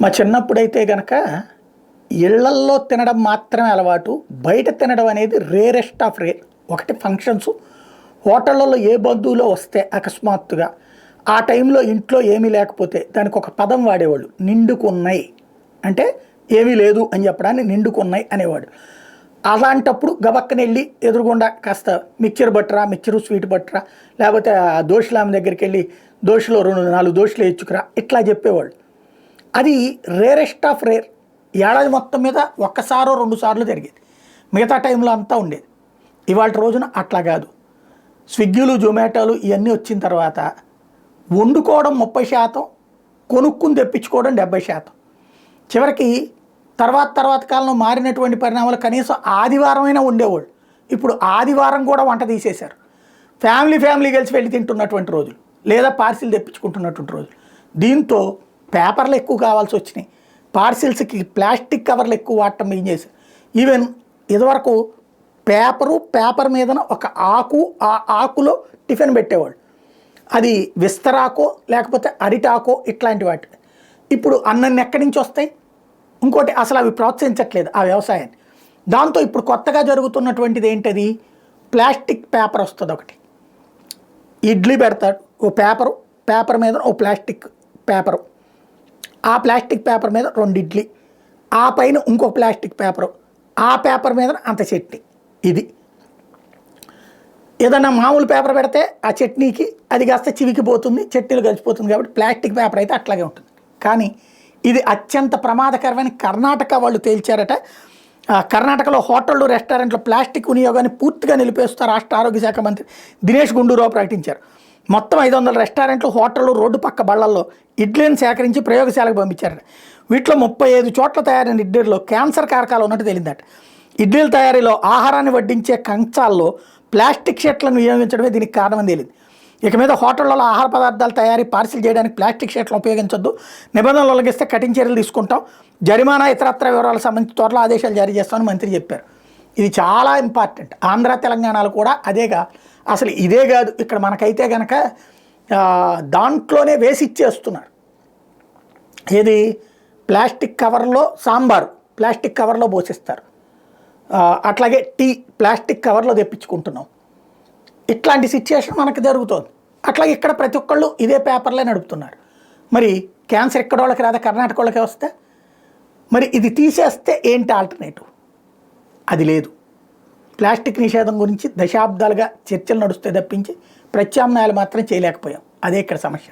మా చిన్నప్పుడైతే గనక ఇళ్లల్లో తినడం మాత్రమే అలవాటు. బయట తినడం అనేది రేరెస్ట్ ఆఫ్ రేర్. ఒకటి ఫంక్షన్స్, హోటళ్ళలో ఏ బంధువులో వస్తే అకస్మాత్తుగా ఆ టైంలో ఇంట్లో ఏమీ లేకపోతే దానికి ఒక పదం వాడేవాళ్ళు, నిండుకున్నాయి. అంటే ఏమీ లేదు అని చెప్పడాన్ని నిండుకున్నాయి అనేవాడు. అలాంటప్పుడు గబక్కన వెళ్ళి ఎదురుగుండా కాస్త మిక్చర్ బట్టరా, మిక్చరు స్వీట్ బట్టరా, లేకపోతే ఆ దోశలామె దగ్గరికి వెళ్ళి దోశలో 4 దోశలు వేయించుకురా, ఇట్లా చెప్పేవాళ్ళు. అది రేరెస్ట్ ఆఫ్ రేర్. ఏడాది మొత్తం మీద ఒక్కసారో 2 సార్లు జరిగేది, మిగతా టైంలో అంతా ఉండేది. ఇవాళ రోజున అట్లా కాదు. స్విగ్గీలు, జొమాటోలు ఇవన్నీ వచ్చిన తర్వాత వండుకోవడం 30%, కొనుక్కుని తెప్పించుకోవడం 70%. చివరికి తర్వాత కాలంలో మారినటువంటి పరిణామాలు కనీసం ఆదివారమైనా ఉండేవాళ్ళు. ఇప్పుడు ఆదివారం కూడా వంట తీసేశారు. ఫ్యామిలీ కలిసి వెళ్ళి తింటున్నటువంటి రోజులు, లేదా పార్సిల్ తెప్పించుకుంటున్నటువంటి రోజులు. దీంతో పేపర్లు ఎక్కువ కావాల్సి వచ్చినాయి. పార్సిల్స్కి ప్లాస్టిక్ కవర్లు ఎక్కువ వాడటం ఏం చేశారు. ఈవెన్ ఇదివరకు పేపర్ మీదన ఒక ఆకు, ఆ ఆకులో టిఫిన్ పెట్టేవాళ్ళు. అది విస్తరాకో లేకపోతే అరిటాకో ఇట్లాంటి వాటి. ఇప్పుడు అన్నీ ఎక్కడి నుంచి వస్తాయి? ఇంకోటి, అసలు అవి ప్రోత్సహించట్లేదు ఆ వ్యవసాయాన్ని. దాంతో ఇప్పుడు కొత్తగా జరుగుతున్నటువంటిది ఏంటది? ప్లాస్టిక్ పేపర్ వస్తుంది ఒకటి. ఇడ్లీ పెడతాడు, ఓ పేపర్ మీద ఓ ప్లాస్టిక్ పేపరు, ఆ ప్లాస్టిక్ పేపర్ మీద 2 ఇడ్లీ, ఆ పైన ఇంకొక ప్లాస్టిక్ పేపరు, ఆ పేపర్ మీద అంత చట్నీ. ఇది ఏదన్నా మామూలు పేపర్ పెడితే ఆ చట్నీకి అది కాస్త చివికిపోతుంది, చట్నీలు కలిసిపోతుంది. కాబట్టి ప్లాస్టిక్ పేపర్ అయితే అట్లాగే ఉంటుంది. కానీ ఇది అత్యంత ప్రమాదకరమైన కర్ణాటక వాళ్ళు తేల్చారట. కర్ణాటకలో హోటళ్ళు, రెస్టారెంట్లో ప్లాస్టిక్ వినియోగాన్ని పూర్తిగా నిలిపేస్తూ రాష్ట్ర ఆరోగ్య శాఖ మంత్రి దినేష్ గుండూరావు ప్రకటించారు. మొత్తం 500 రెస్టారెంట్లు, హోటళ్ళు, రోడ్డు పక్క బళ్లల్లో ఇడ్లీని సేకరించి ప్రయోగశాలకు పంపించారట. వీటిలో 35 చోట్ల తయారైన ఇడ్లీలో క్యాన్సర్ కారకాలు ఉన్నట్టు తేలిందట. ఇడ్లీల తయారీలో ఆహారాన్ని వడ్డించే కంచాల్లో ప్లాస్టిక్ షీట్లను వినియోగించడమే దీనికి కారణమని తేలింది. ఇక మీద హోటళ్లలో ఆహార పదార్థాల తయారీ, పార్సిల్ చేయడానికి ప్లాస్టిక్ షీట్లను ఉపయోగించొద్దు, నిబంధనలు ఉల్లంఘిస్తే కఠిన చర్యలు తీసుకుంటాం, జరిమానా ఇతరత్ర వివరాలకు సంబంధించి త్వరలో ఆదేశాలు జారీ చేస్తామని మంత్రి చెప్పారు. ఇది చాలా ఇంపార్టెంట్. ఆంధ్ర, తెలంగాణలో కూడా అదేగా. అసలు ఇదే కాదు, ఇక్కడ మనకైతే కనుక దాంట్లోనే వేసి ఇచ్చేస్తున్నారు. ఏది? ప్లాస్టిక్ కవర్లో సాంబారు ప్లాస్టిక్ కవర్లో పోసిస్తారు. అట్లాగే టీ ప్లాస్టిక్ కవర్లో తెప్పించుకుంటున్నాం. ఇట్లాంటి సిచ్యుయేషన్ మనకు జరుగుతుంది. అట్లాగే ఇక్కడ ప్రతి ఒక్కళ్ళు ఇదే పేపర్లే నడుపుతున్నారు. మరి క్యాన్సర్ ఇక్కడ వాళ్ళకి రాదా, కర్ణాటక వాళ్ళకే వస్తే? మరి ఇది తీసేస్తే ఏంటి ఆల్టర్నేటివ్? అది లేదు. ప్లాస్టిక్ నిషేధం గురించి దశాబ్దాలుగా చర్చలు నడుస్తే తప్పించి ప్రత్యామ్నాయాలు మాత్రం చేయలేకపోయాం. అదే ఇక్కడ సమస్య.